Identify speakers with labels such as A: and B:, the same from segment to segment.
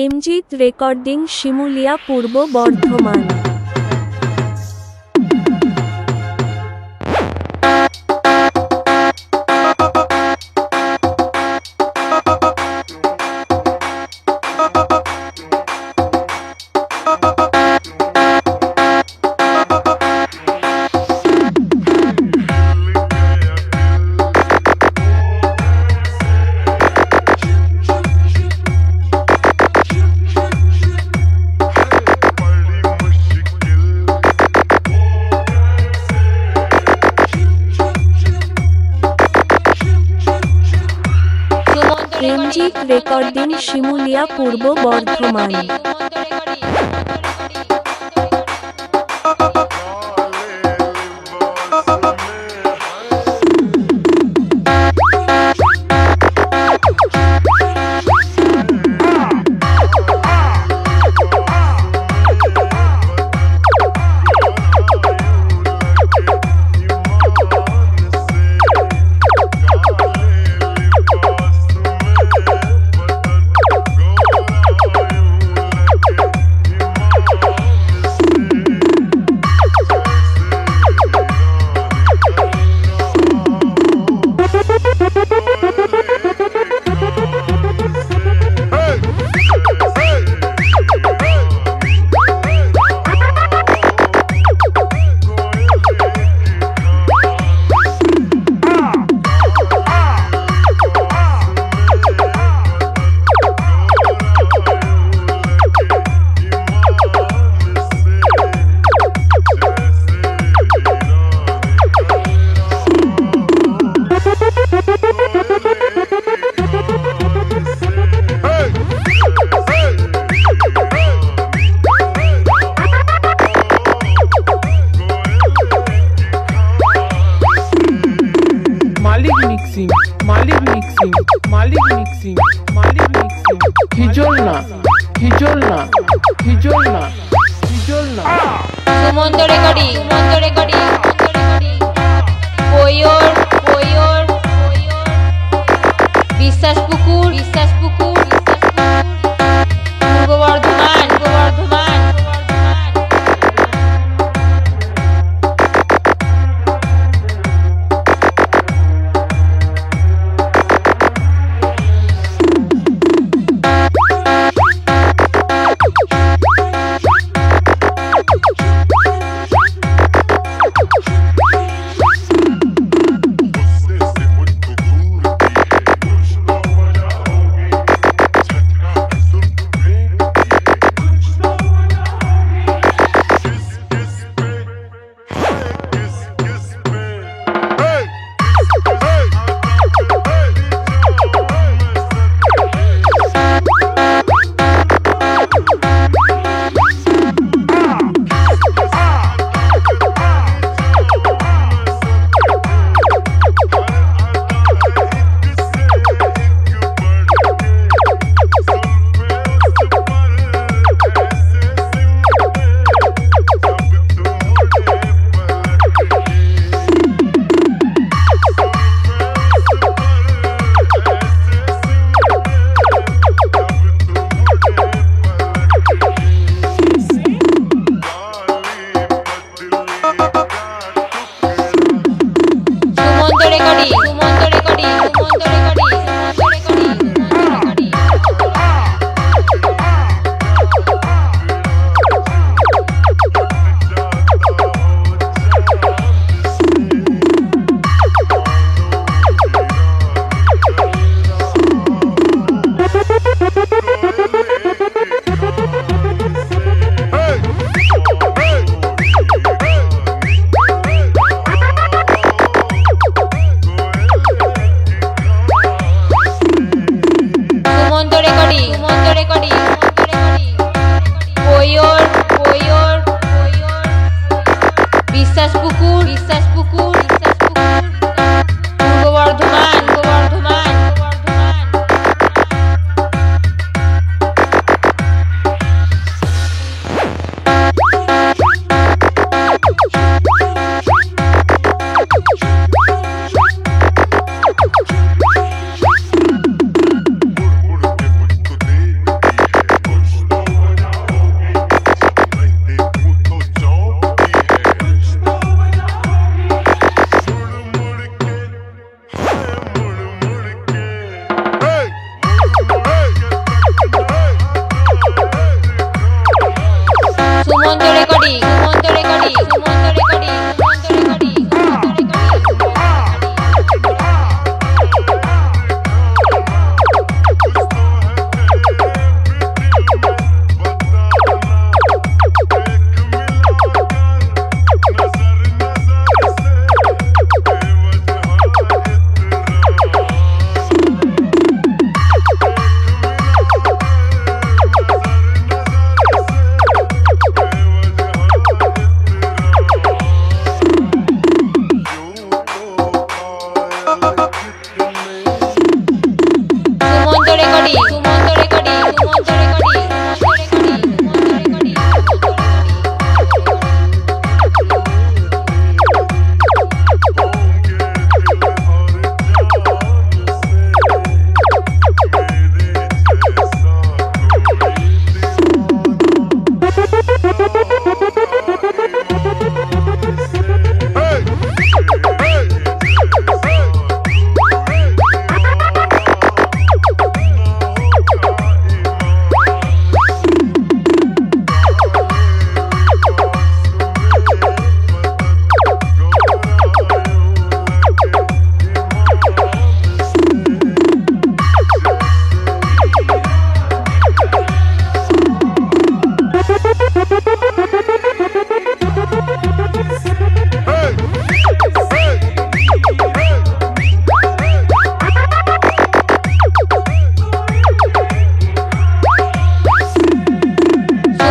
A: এমজিৎ recording Shimulia পূর্ব Bardhaman. এমজিৎ recording Shimulia পূর্ব Bardhaman.
B: Sumanta recording বিশ্বাস Pukur Purba Bardhaman. Biswas Pukur Purba Bardhaman. Recording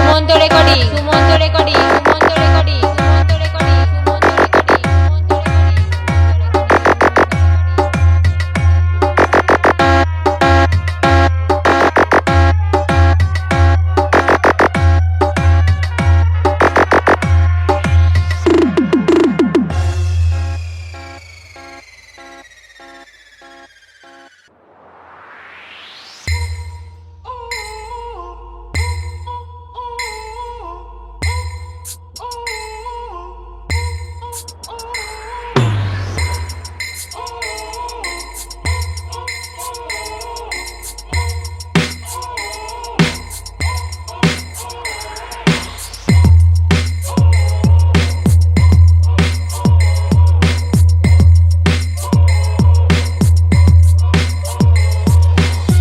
B: Sumanta recording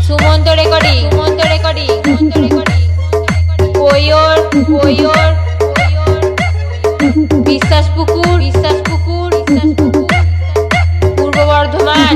B: Sumanta recording Biswaspukur Purba Bardhaman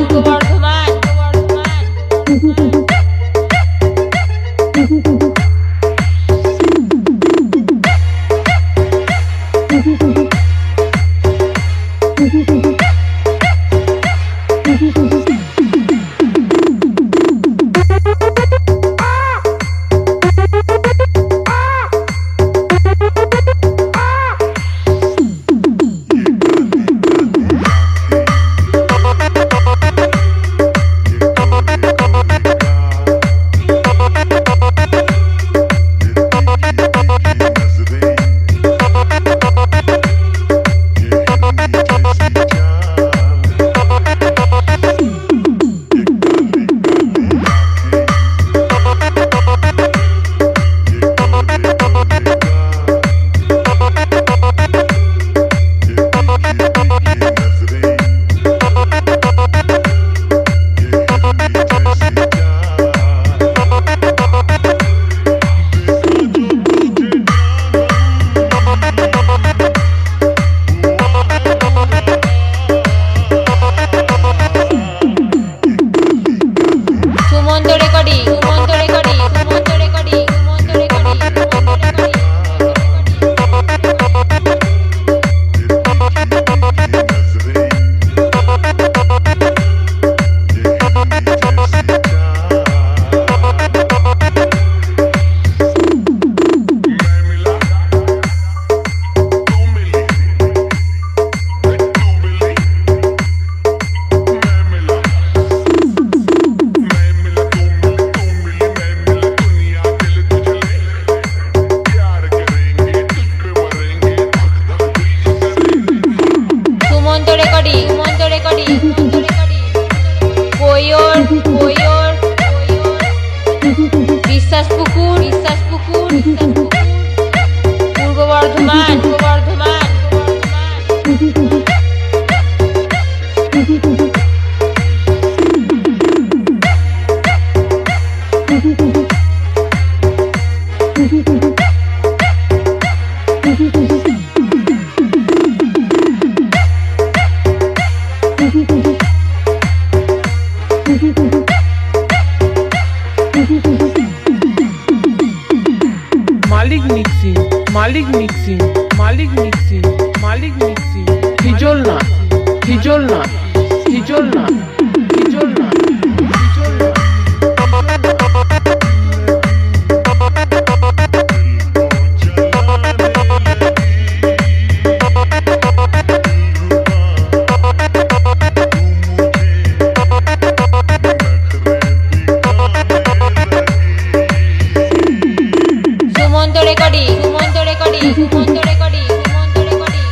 B: Biswaspukur Purba Bardhaman
C: Malik mixing Hijalnath
B: Sumanta recording Sumanta recording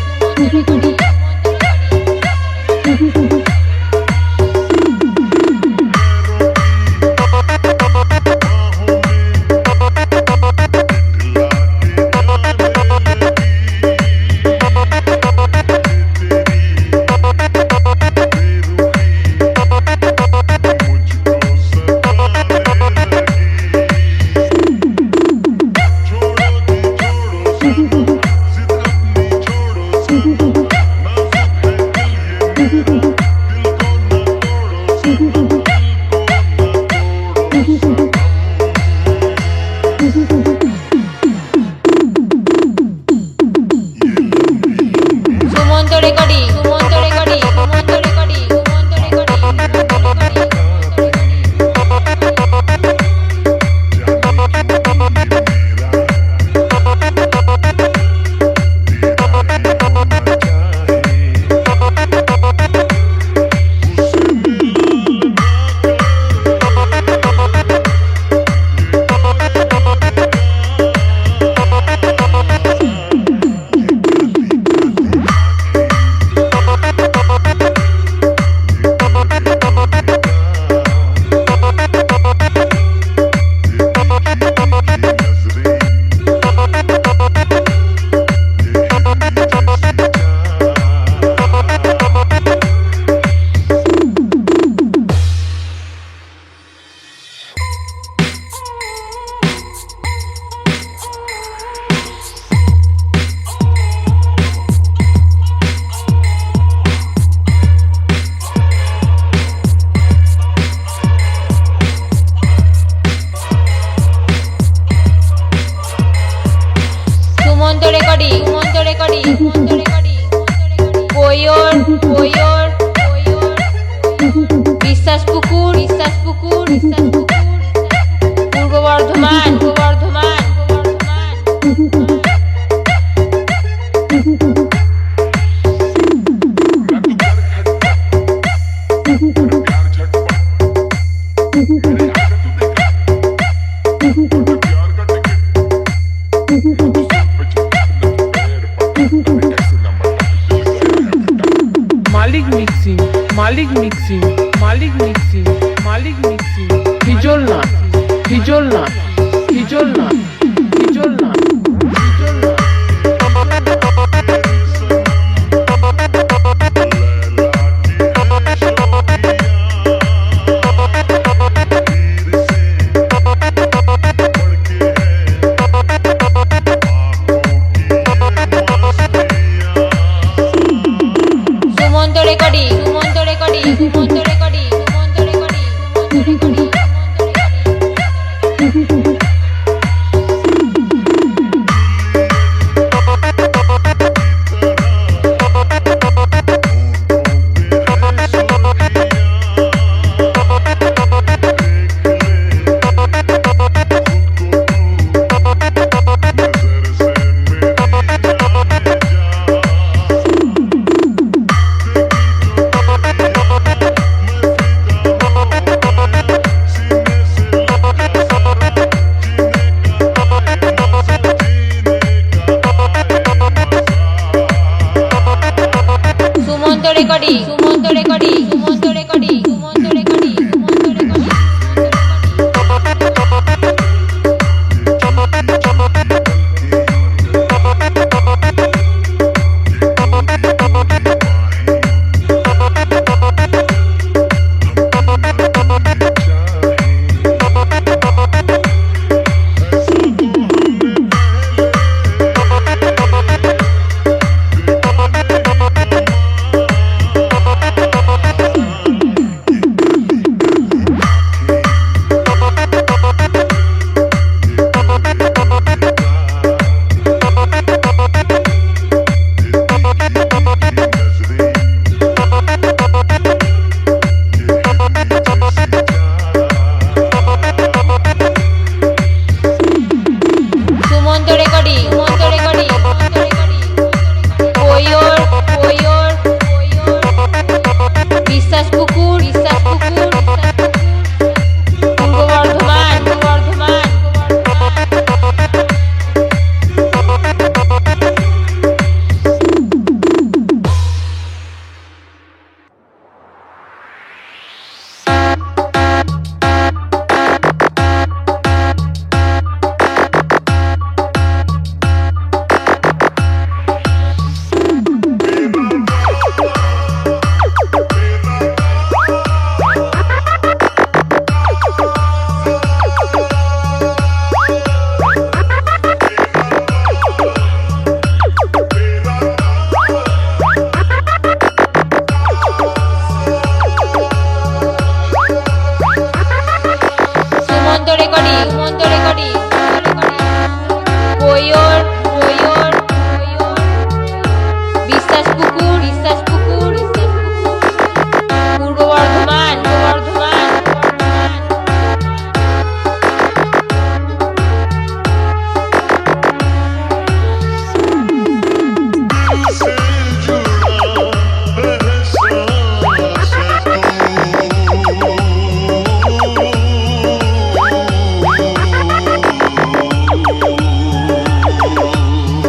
B: Sumanta recording Sumanta recording Sumanta recording Sumanta recording Sumanta recording Sumanta recording Sumanta recording Sumanta recording পয়র পয়র পয়র বিশ্বাস পুকুর বিশ্বাস পুকুর বিশ্বাস Pukur Purba Bardhaman Purba Bardhaman Purba Bardhaman
C: Malik mixing Malik mixing Malik mixing Malik mixing হিজল না হিজল না হিজল না হিজল না হিজল না
B: Sumanta recording Sumanta recording Sumanta recording Sumanta recording Sumanta recording Sumanta recording কোয়র কোয়র বিশ্বাস পুকুর পূর্ব বর্ধমান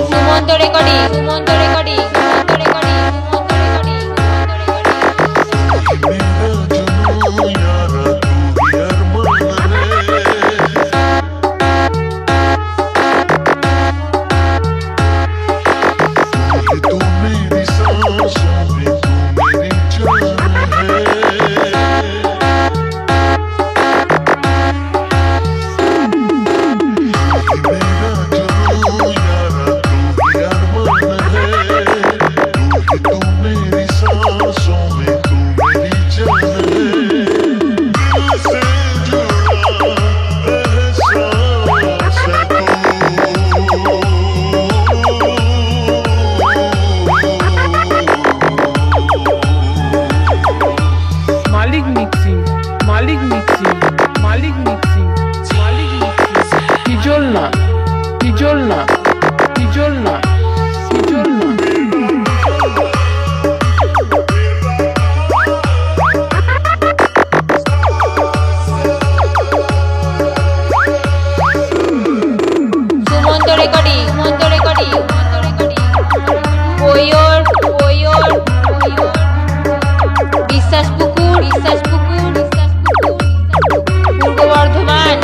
B: সুমন্ত রেকর্ডিং
D: तू मेरी सांसों में तू मेरी जान है मेरा जानू यारा तू ही अरमान है तू मेरी सांसों में तू मेरी जान है दिल से जुड़ा एहसास है
C: মালিক মিক্সিং হিজল না
B: সুমন্ত রেকর্ডিং কোয়র বিশ্বাস পুকুর পূর্ব বর্ধমান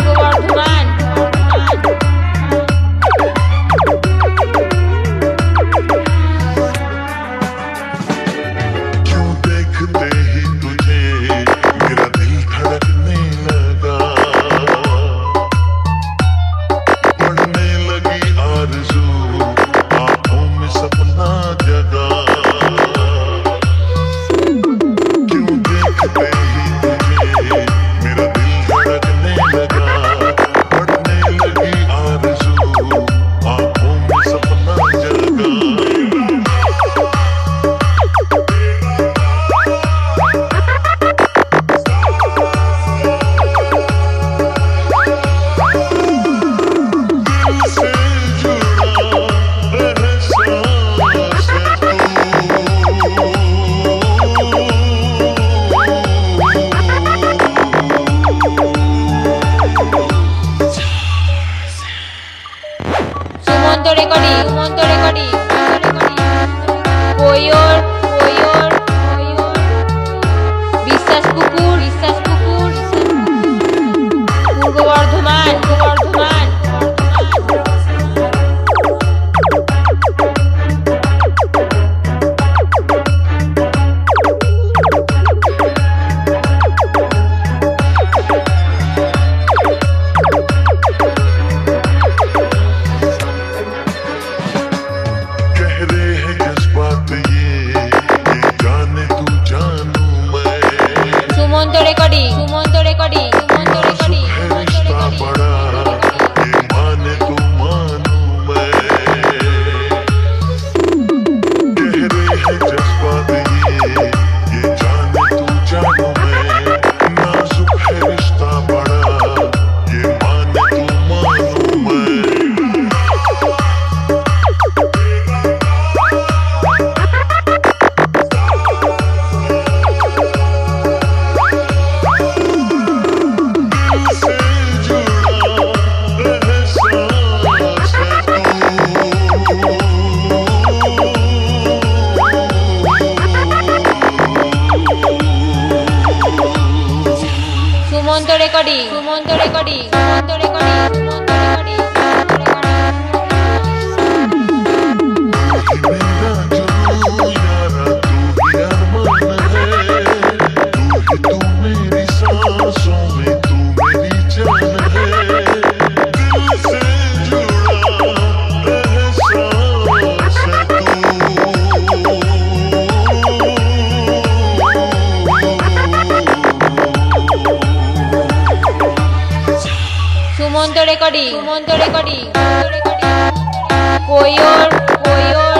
D: क्यों देखते ही तुझे मेरा दिल धड़कने लगा बढ़ने लगी आरज़ू आँखों में सपना जगा क्यों देखते ही तुझे मेरा दिल धड़कने लगा बढ़ने लगी आरज़ू आँखों में सपना जगा से जुड़ा एहसास है
B: সুমন্ত রেকর্ডিং কোয়র বিশ্বাস পুকুর পূর্ব বর্ধমান
D: गहरे हैं जज्बात ये जाने तू जानू मैं
B: সুমন্ত রেকর্ডিং
D: है रिश्ता बड़ा ये माने तू मानू मैं गहरे हैं जज्बात ये जाने तू जानू मैं नाजुक है रिश्ता बड़ा ये माने तू मानू मैं से जुड़ा एहसास है
B: সুমন্ত রেকর্ডিং
D: मेरा जानू यारा तू ही अरमान है तू मेरी सांसों में तू मेरी जान है दिल से जुड़ा एहसास है
B: সুমন্ত রেকর্ডিং সুমন্ত রেকর্ডিং কোয়র কোয়র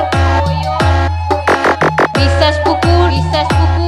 B: বিশ্বাস পুকুর বিশ্বাস পুকুর